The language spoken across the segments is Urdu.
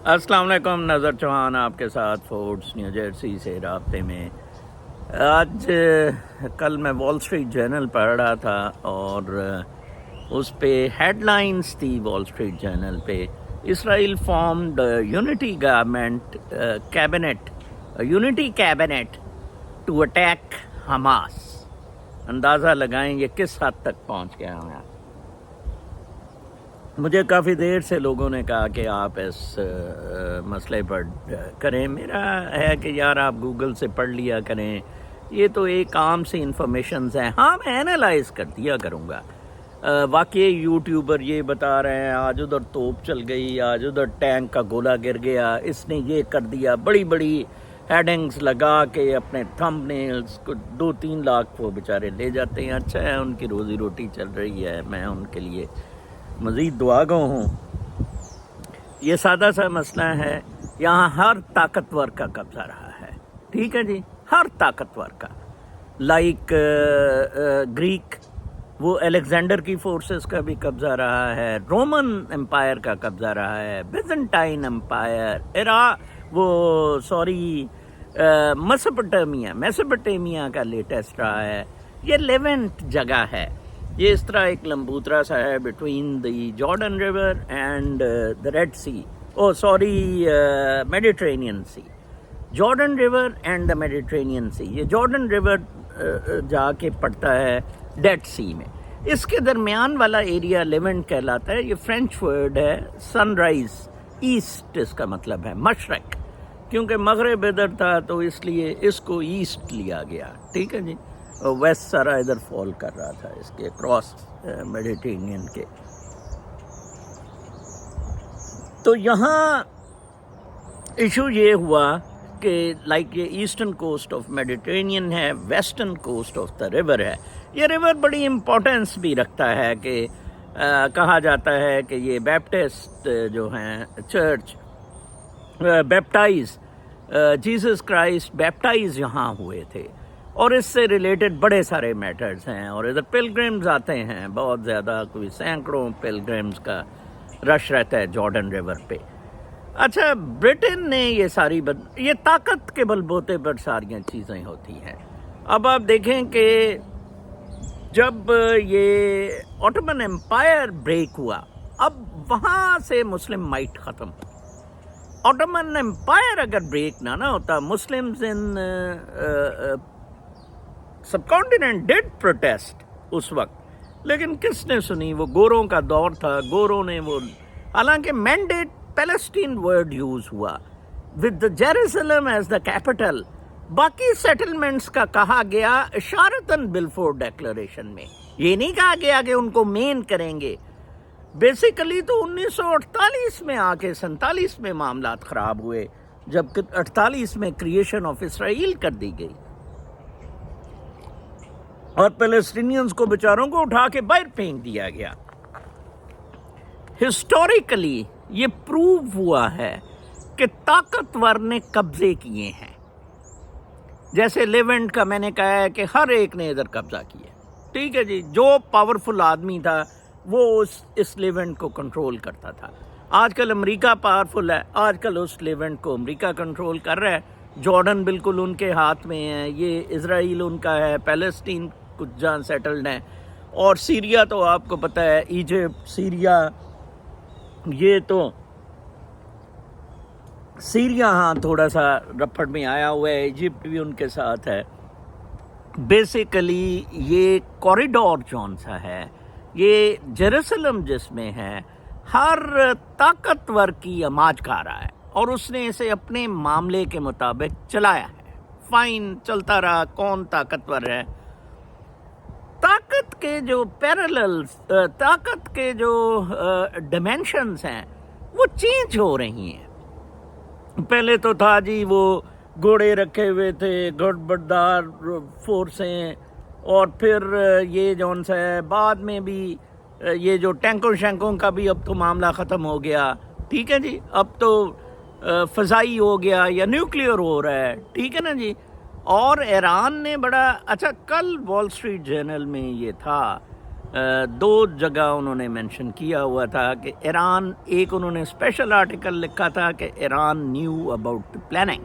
السلام علیکم، نظر چوہان آپ کے ساتھ فورٹس نیو جرسی سے رابطے میں۔ آج کل میں وال اسٹریٹ جرنل پڑھ رہا تھا اور اس پہ ہیڈ لائنز تھی وال اسٹریٹ جرنل پہ، Israel formed unity government unity cabinet to attack Hamas. اندازہ لگائیں یہ کس حد تک پہنچ گیا ہوں۔ مجھے کافی دیر سے لوگوں نے کہا کہ آپ اس مسئلے پر کریں۔ میرا ہے کہ یار آپ گوگل سے پڑھ لیا کریں، یہ تو ایک عام سی انفارمیشنز ہیں۔ ہاں میں اینالائز کر دیا کروں گا۔ واقعی یوٹیوبر یہ بتا رہے ہیں آج ادھر توپ چل گئی، آج ادھر ٹینک کا گولہ گر گیا، اس نے یہ کر دیا، بڑی بڑی ہیڈنگز لگا کے اپنے تھمب نیلز کو 2-3 لاکھ وہ بیچارے لے جاتے ہیں۔ اچھا ہے، ان کی روزی روٹی چل رہی ہے، میں ان کے لیے مزید دعا گو ہوں۔ یہ سادہ سا مسئلہ ہے، یہاں ہر طاقتور کا قبضہ رہا ہے، ٹھیک ہے جی، ہر طاقتور کا، لائک گریک، وہ الیگزینڈر کی فورسز کا بھی قبضہ رہا ہے، رومن امپائر کا قبضہ رہا ہے، بیزنٹائن امپائر، میسوپوٹیمیا کا لیٹسٹ رہا ہے، یہ لیونٹ جگہ ہے۔ یہ اس طرح ایک لمبوترا سا ہے between the Jordan River and the Red Sea, Mediterranean Sea, Jordan River and the Mediterranean Sea. یہ جارڈن ریور جا کے پڑتا ہے ڈیڈ سی میں، اس کے درمیان والا ایریا لیونٹ کہلاتا ہے۔ یہ فرینچ ورڈ ہے، سن رائز، ایسٹ اس کا مطلب ہے، مشرق، کیونکہ مغرب ادھر تھا تو اس لیے اس کو ایسٹ لیا گیا، ٹھیک ہے جی۔ ویسٹ سارا ادھر فال کر رہا تھا اس کے کراس میڈیٹرینین کے۔ تو یہاں ایشو یہ ہوا کہ لائک یہ ایسٹرن کوسٹ آف میڈیٹرینین ہے، western coast of the river ہے۔ یہ ریور بڑی امپورٹنس بھی رکھتا ہے کہ کہا جاتا ہے کہ یہ بیپٹسٹ جو ہیں church baptise Jesus Christ baptise یہاں ہوئے تھے، اور اس سے ریلیٹڈ بڑے سارے میٹرز ہیں، اور ادھر پلگرمز آتے ہیں بہت زیادہ، کوئی سینکڑوں پلگرمز کا رش رہتا ہے جارڈن ریور پہ۔ اچھا، برٹن نے یہ طاقت کے بل بوتے پر ساریاں چیزیں ہوتی ہیں۔ اب آپ دیکھیں کہ جب یہ آٹومن امپائر بریک ہوا، اب وہاں سے مسلم مائٹ ختم ہو۔ آٹومن امپائر اگر بریک نہ ہوتا، Muslims in subcontinent did protest اس وقت، لیکن کس نے سنی؟ وہ گوروں کا دور تھا، گوروں نے حالانکہ مینڈیٹ پیلسٹین ورڈ یوز ہوا with Jerusalem as the capital, باقی سیٹلمنٹس کا کہا گیا اشارتاً بلفور ڈیکلریشن میں، یہ نہیں کہا گیا کہ ان کو مین کریں گے۔ بیسیکلی تو 1948 میں آ کے 47 میں معاملات خراب ہوئے، جب 48 میں کریشن آف اسرائیل کر دی گئی اور پیلسٹینینز کو بیچاروں کو اٹھا کے باہر پھینک دیا گیا۔ ہسٹوریکلی یہ پروو ہوا ہے کہ طاقتور نے قبضے کیے ہیں، جیسے لیونٹ کا میں نے کہا ہے کہ ہر ایک نے ادھر قبضہ کیا، ٹھیک ہے جی۔ جو پاورفل آدمی تھا وہ اس لیونٹ کو کنٹرول کرتا تھا۔ آج کل امریکہ پاورفل ہے، آج کل اس لیونٹ کو امریکہ کنٹرول کر رہا ہے، جارڈن بالکل ان کے ہاتھ میں ہے، یہ اسرائیل ان کا ہے، پیلسٹین کچھ جہاں سیٹلڈ ہیں، اور سیریا تو آپ کو پتہ ہے، ایجپٹ، سیریا، یہ تو سیریا ہاں تھوڑا سا رپڑ میں آیا ہوا ہے، ایجپٹ بھی ان کے ساتھ ہے۔ بیسیکلی یہ کوریڈور جون سا ہے، یہ جیروسلم جس میں ہے، ہر طاقتور کی آماج کا رہا ہے، اور اس نے اسے اپنے معاملے کے مطابق چلایا ہے۔ فائن، چلتا رہا، کون طاقتور ہے۔ طاقت کے جو پیرللز، طاقت کے جو ڈیمینشنز ہیں وہ چینج ہو رہی ہیں۔ پہلے تو تھا جی وہ گھوڑے رکھے ہوئے تھے، گھڑبردار فورسیں، اور پھر یہ جون سا ہے، بعد میں بھی یہ جو ٹینکوں شینکوں کا بھی اب تو معاملہ ختم ہو گیا، ٹھیک ہے جی۔ اب تو فضائی ہو گیا یا نیوکلیئر ہو رہا ہے، ٹھیک ہے نا جی۔ اور ایران نے بڑا اچھا، کل وال اسٹریٹ جرنل میں یہ تھا دو جگہ انہوں نے مینشن کیا ہوا تھا کہ ایران، ایک انہوں نے اسپیشل آرٹیکل لکھا تھا کہ ایران نیو اباؤٹ پلاننگ،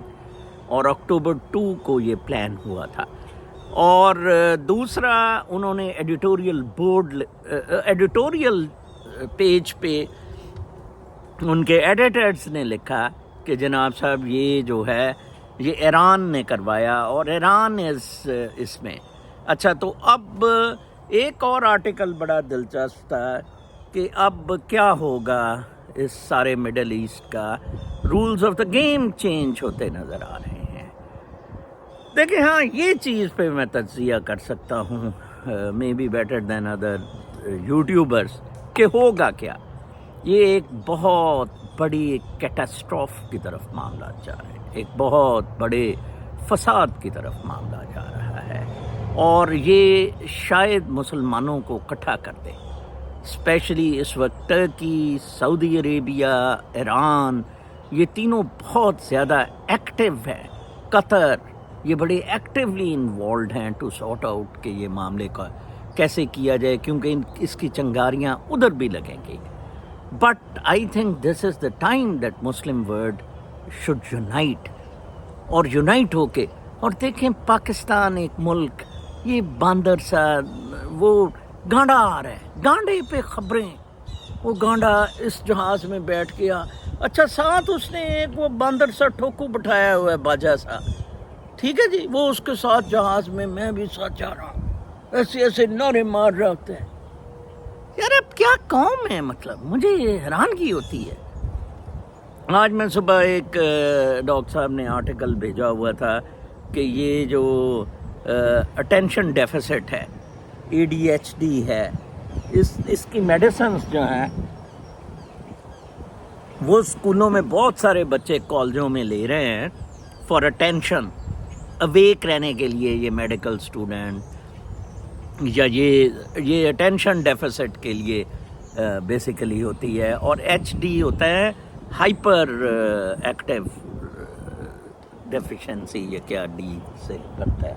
اور اکتوبر 2 کو یہ پلان ہوا تھا، اور دوسرا انہوں نے ایڈیٹوریل پیج پہ ان کے ایڈیٹرز نے لکھا کہ جناب صاحب یہ جو ہے یہ ایران نے کروایا اور ایران اس میں اچھا۔ تو اب ایک اور آرٹیکل بڑا دلچسپ تھا کہ اب کیا ہوگا اس سارے مڈل ایسٹ کا، rules of the game change ہوتے نظر آ رہے ہیں۔ دیکھیں ہاں یہ چیز پہ میں تجزیہ کر سکتا ہوں may be better than other YouTubers کہ ہوگا کیا۔ یہ ایک بہت بڑی کیٹاسٹروف کی طرف معاملات جا رہے ہیں، ایک بہت بڑے فساد کی طرف معاملہ جا رہا ہے، اور یہ شاید مسلمانوں کو اکٹھا کر دے، اسپیشلی اس وقت ٹرکی، سعودی عربیہ، ایران، یہ تینوں بہت زیادہ ایکٹیو ہیں، قطر، یہ بڑے ایکٹیولی انوالوڈ ہیں ٹو سارٹ آؤٹ کہ یہ معاملے کا کیسے کیا جائے، کیونکہ اس کی چنگاریاں ادھر بھی لگیں گی۔ But I think this is the time that Muslim world should unite, اور یونائٹ ہو کے، اور دیکھیں پاکستان ایک ملک، یہ باندر سا وہ گانڈا آ رہا ہے، گانڈے پہ خبریں، وہ گانڈا اس جہاز میں بیٹھ گیا، اچھا ساتھ اس نے ایک وہ باندر سا ٹھوکو بٹھایا ہوا ہے باجا سا، ٹھیک ہے جی، وہ اس کے ساتھ جہاز میں بھی ساتھ جا رہا ہوں، ایسے ایسے نعرے مار رہے ہوتے ہیں۔ یار اب کیا قوم ہے، مطلب مجھے حیرانگی ہوتی ہے۔ آج میں صبح ایک ڈاکٹر صاحب نے آرٹیکل بھیجا ہوا تھا کہ یہ جو اٹینشن ڈیفیسٹ ہے، ADHD ہے، اس کی میڈیسنز جو ہیں وہ اسکولوں میں بہت سارے بچے کالجوں میں لے رہے ہیں فار اٹینشن، اویک رہنے کے لیے، یہ میڈیکل اسٹوڈنٹ یا یہ اٹینشن ڈیفیسٹ کے لیے بیسیکلی ہوتی ہے، اور HD ہوتا ہے ہائپر ایکٹیو ڈیفیشنسی، یہ کیا ڈی سے کرتا ہے،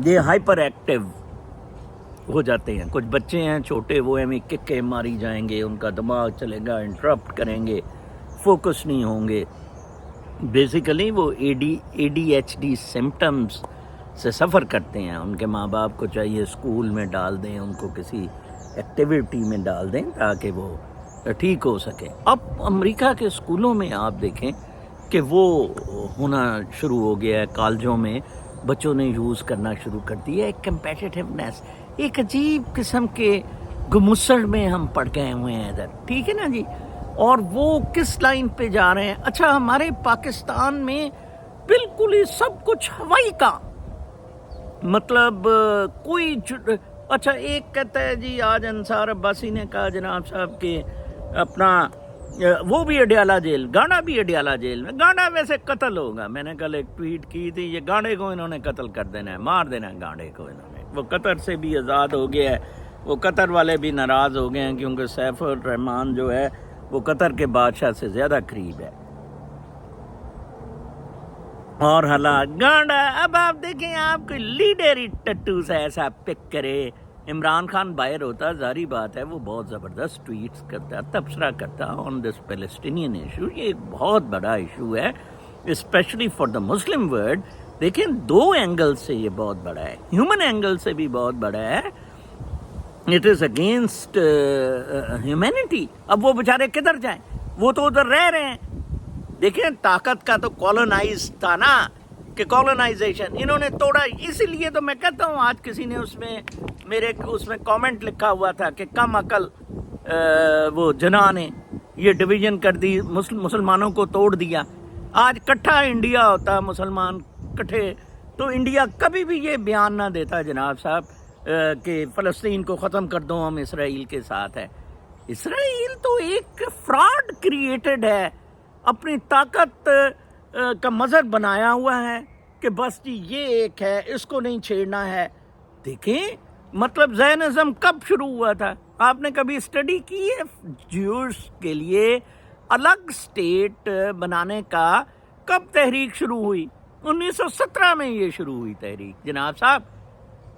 یہ ہائپر ایکٹیو ہو جاتے ہیں کچھ بچے ہیں چھوٹے، وہ ہمیں ککے ماری جائیں گے، ان کا دماغ چلے گا، انٹرپٹ کریں گے، فوکس نہیں ہوں گے، بیسیکلی وہ ADHD سمٹمز سے سفر کرتے ہیں۔ ان کے ماں باپ کو چاہیے اسکول میں ڈال دیں، ان کو کسی ایکٹیویٹی میں ڈال دیں تاکہ وہ ٹھیک ہو سکے۔ اب امریکہ کے اسکولوں میں آپ دیکھیں کہ وہ ہونا شروع ہو گیا ہے، کالجوں میں بچوں نے یوز کرنا شروع کر دیا، ایک کمپیٹیٹیونیس، ایک عجیب قسم کے گمسڑ میں ہم پڑ گئے ہوئے ہیں ادھر، ٹھیک ہے نا جی۔ اور وہ کس لائن پہ جا رہے ہیں؟ اچھا ہمارے پاکستان میں بالکل ہی سب کچھ ہوائی کا، مطلب کوئی اچھا ایک کہتا ہے جی، آج انصار عباسی نے کہا جناب صاحب کہ اپنا وہ بھی اڈیالہ جیل، گانڈا بھی اڈیالہ جیل میں، گانڈا ویسے قتل ہوگا، میں نے کل ایک ٹویٹ کی تھی، یہ گانڈے کو انہوں نے قتل کر دینا ہے، مار دینا ہے گانڈے کو انہوں نے، وہ قطر سے بھی آزاد ہو گیا ہے، وہ قطر والے بھی ناراض ہو گئے ہیں کیونکہ سیف الرحمان جو ہے وہ قطر کے بادشاہ سے زیادہ قریب ہے، اور حالات گانڈا۔ اب آپ دیکھیں، آپ کوئی لیڈر ٹٹو سے ایسا پک کرے، عمران خان باہر ہوتا، ظاہری بات ہے وہ بہت زبردست ٹویٹس کرتا، تبصرہ کرتا آن دس پیلسٹینین ایشو، یہ ایک بہت بڑا ایشو ہے especially for the Muslim world. دیکھیں دو اینگل سے یہ بہت بڑا ہے، ہیومن اینگل سے بھی بہت بڑا ہے، اٹ از اگینسٹ ہیومینٹی۔ اب وہ بیچارے کدھر جائیں، وہ تو ادھر رہ رہے ہیں۔ دیکھیں طاقت کا تو کالونائز تھا نا، کہ کالونائزیشن انہوں نے توڑا، اسی لیے تو میں کہتا ہوں آج کسی نے میرے اس میں کامنٹ لکھا ہوا تھا کہ کم عقل وہ جناح نے یہ ڈویژن کر دی، مسلمانوں کو توڑ دیا۔ آج کٹھا انڈیا ہوتا، مسلمان کٹھے، تو انڈیا کبھی بھی یہ بیان نہ دیتا جناب صاحب کہ فلسطین کو ختم کر دو، ہم اسرائیل کے ساتھ ہے۔ اسرائیل تو ایک فراڈ کریٹڈ ہے، اپنی طاقت کا مظہر بنایا ہوا ہے کہ بس جی یہ ایک ہے، اس کو نہیں چھیڑنا ہے۔ دیکھیں مطلب زائنزم کب شروع ہوا تھا؟ آپ نے کبھی اسٹڈی کی ہے جیوز کے لیے الگ سٹیٹ بنانے کا کب تحریک شروع ہوئی؟ 1917 میں یہ شروع ہوئی تحریک جناب صاحب،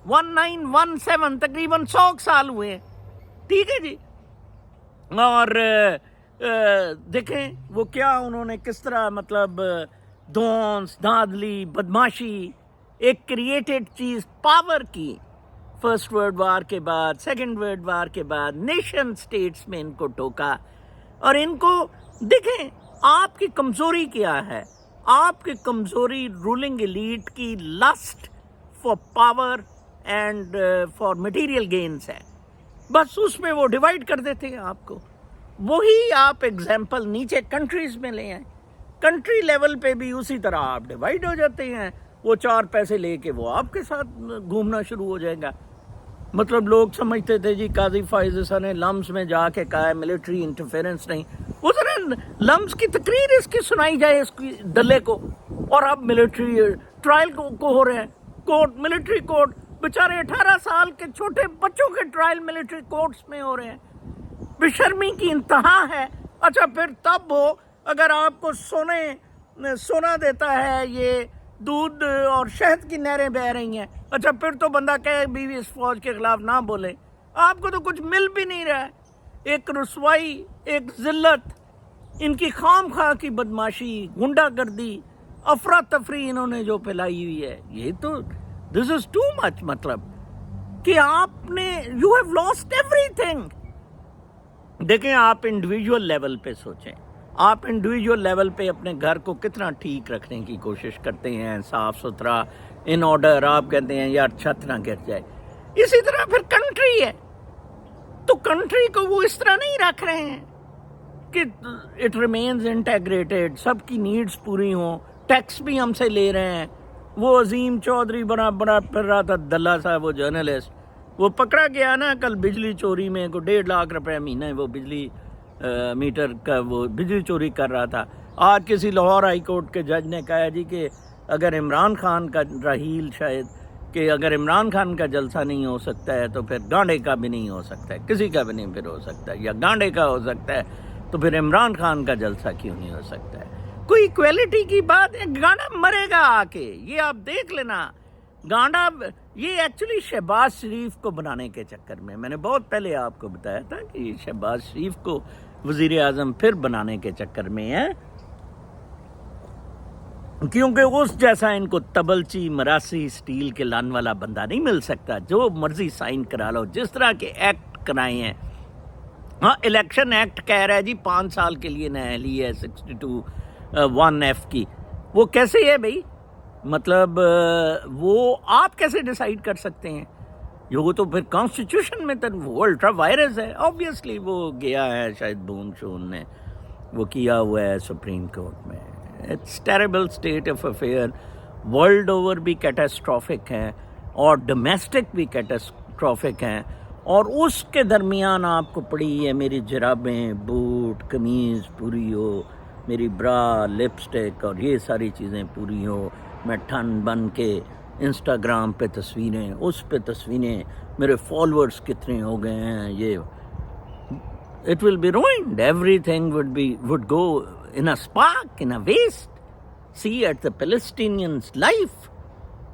1917 تقریباً 100 سال ہوئے ہیں. ٹھیک ہے جی. اور دیکھیں وہ کیا انہوں نے کس طرح مطلب دونس دھاندلی بدماشی ایک کریٹڈ چیز پاور کی. فرسٹ ورلڈ وار کے بعد سیکنڈ ورلڈ وار کے بعد نیشن سٹیٹس میں ان کو ٹوکا. اور ان کو دیکھیں آپ کی کمزوری کیا ہے. آپ کی کمزوری رولنگ ایلیٹ کی list for power and for material gains ہے. بس اس میں وہ ڈیوائڈ کر دیتے ہیں آپ کو. وہی آپ ایگزامپل نیچے کنٹریز میں لے آئیں. کنٹری لیول پہ بھی اسی طرح آپ ڈیوائڈ ہو جاتے ہیں. وہ 4 پیسے لے کے وہ آپ کے ساتھ گھومنا شروع ہو جائے گا. مطلب لوگ سمجھتے تھے جی قاضی فائز حسن نے لمس میں جا کے کہا ہے ملٹری انٹرفیرنس نہیں. وہ ذرا لمس کی تقریر اس کی سنائی جائے اس کی دلے کو. اور اب ملٹری ٹرائل کو ہو رہے ہیں کورٹ ملٹری کورٹ. بیچارے 18 سال کے چھوٹے بچوں کے ٹرائل ملٹری کورٹس میں ہو رہے ہیں. بے شرمی کی انتہا ہے. اچھا پھر تب ہو اگر آپ کو سونا دیتا ہے یہ دودھ اور شہد کی نہریں بہہ رہی ہیں. اچھا پھر تو بندہ کہے بیوی اس فوج کے خلاف نہ بولے. آپ کو تو کچھ مل بھی نہیں رہا ہے. ایک رسوائی ایک ذلت ان کی خام خواہ کی بدماشی گنڈا گردی افراتفری انہوں نے جو پھیلائی ہوئی ہے. یہ تو دس از ٹو مچ. مطلب کہ آپ نے you have lost every thing. دیکھیں آپ انڈیویجول لیول پہ سوچیں. آپ انڈیویجول لیول پہ اپنے گھر کو کتنا ٹھیک رکھنے کی کوشش کرتے ہیں صاف ستھرا ان آرڈر. آپ کہتے ہیں یار چھت نہ گر جائے. اسی طرح پھر کنٹری ہے تو کنٹری کو وہ اس طرح نہیں رکھ رہے ہیں کہ اٹ ریمینز انٹیگریٹڈ سب کی نیڈز پوری ہوں. ٹیکس بھی ہم سے لے رہے ہیں. وہ عظیم چودھری بڑا پھر رہا تھا دلہ صاحب وہ جرنلسٹ وہ پکڑا گیا نا کل بجلی چوری میں کو 1.5 لاکھ روپے مہینہ وہ بجلی میٹر کا وہ بجلی چوری کر رہا تھا. آج کسی لاہور ہائی کورٹ کے جج نے کہا جی کہ اگر عمران خان کا رحیل شاید کہ اگر عمران خان کا جلسہ نہیں ہو سکتا ہے تو پھر گانڈے کا بھی نہیں ہو سکتا ہے. کسی کا بھی نہیں پھر ہو سکتا ہے. یا گانڈے کا ہو سکتا ہے تو پھر عمران خان کا جلسہ کیوں نہیں ہو سکتا ہے. کوئی ایکویلٹی کی بات ہے. گانڈا مرے گا آ کے. یہ آپ دیکھ لینا. گانڈا یہ ایکچولی شہباز شریف کو بنانے کے چکر میں میں نے بہت پہلے آپ کو بتایا تھا کہ یہ شہباز شریف کو وزیر اعظم پھر بنانے کے چکر میں ہے کیونکہ اس جیسا ان کو تبلچی مراسی سٹیل کے لان والا بندہ نہیں مل سکتا. جو مرضی سائن کرا لو جس طرح کے ایکٹ کرائے ہیں. ہاں الیکشن ایکٹ کہہ رہا ہے جی 5 سال کے لیے نہلی ہے 62(1)(f) کی. وہ کیسے ہے بھائی. مطلب وہ آپ کیسے ڈیسائیڈ کر سکتے ہیں. وہ تو پھر کانسٹیٹیوشن میں وہ الٹرا وائرس ہے. آبویسلی وہ گیا ہے شاید بون شون نے وہ کیا ہوا ہے سپریم کورٹ میں. It's terrible state of affair. World over بھی کیٹاسٹرافک ہیں اور ڈومیسٹک بھی کیٹاسٹرافک ہیں. اور اس کے درمیان آپ کو پڑی ہے میری جرابیں بوٹ قمیض پوری ہو میری برا لپسٹک اور یہ ساری چیزیں پوری ہو. میں ٹھن بن کے انسٹاگرام پہ تصویریں اس پہ تصویریں میرے فالورز کتنے ہو گئے ہیں. یہ it will be ruined. Everything would go in a spark, in a waste. See at the Palestinians' life.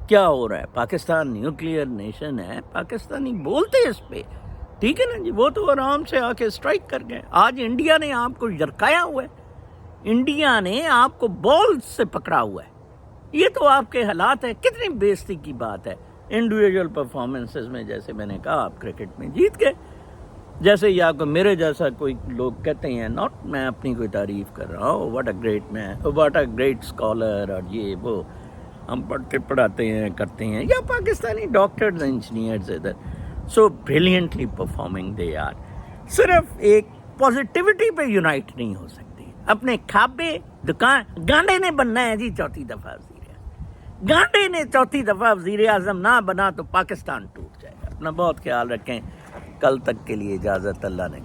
کیا ہو رہا ہے. پاکستان نیوکلیئر نیشن ہے. پاکستانی بولتے اس پہ ٹھیک ہے نا جی. وہ تو آرام سے آ کے اسٹرائک کر گئے. آج انڈیا نے آپ کو جرکایا ہوا ہے. انڈیا نے آپ کو بال سے پکڑا ہوا ہے. یہ تو آپ کے حالات ہیں. کتنی بے عزتی کی بات ہے. انڈیویجول پرفارمنسز میں جیسے میں نے کہا آپ کرکٹ میں جیت گئے. جیسے یا کو میرے جیسا کوئی لوگ کہتے ہیں ناٹ میں اپنی کوئی تعریف کر رہا ہوں what a great man what a great scholar اور یہ وہ ہم پڑھتے پڑھاتے ہیں کرتے ہیں. یا پاکستانی ڈاکٹرز انجینئرز ادھر سو بریلینٹلی پرفارمنگ دے آر. صرف ایک پازیٹیوٹی پہ یونائٹ نہیں ہو سکتی. اپنے کھابے دکان گانڈے نے بننا ہے جی 4تھی دفعہ وزیر اعظم. گانڈے نے 4تھی دفعہ وزیر اعظم نہ بنا تو پاکستان ٹوٹ جائے گا. اپنا بہت خیال رکھیں. کل تک کے لیے اجازت. اللہ نے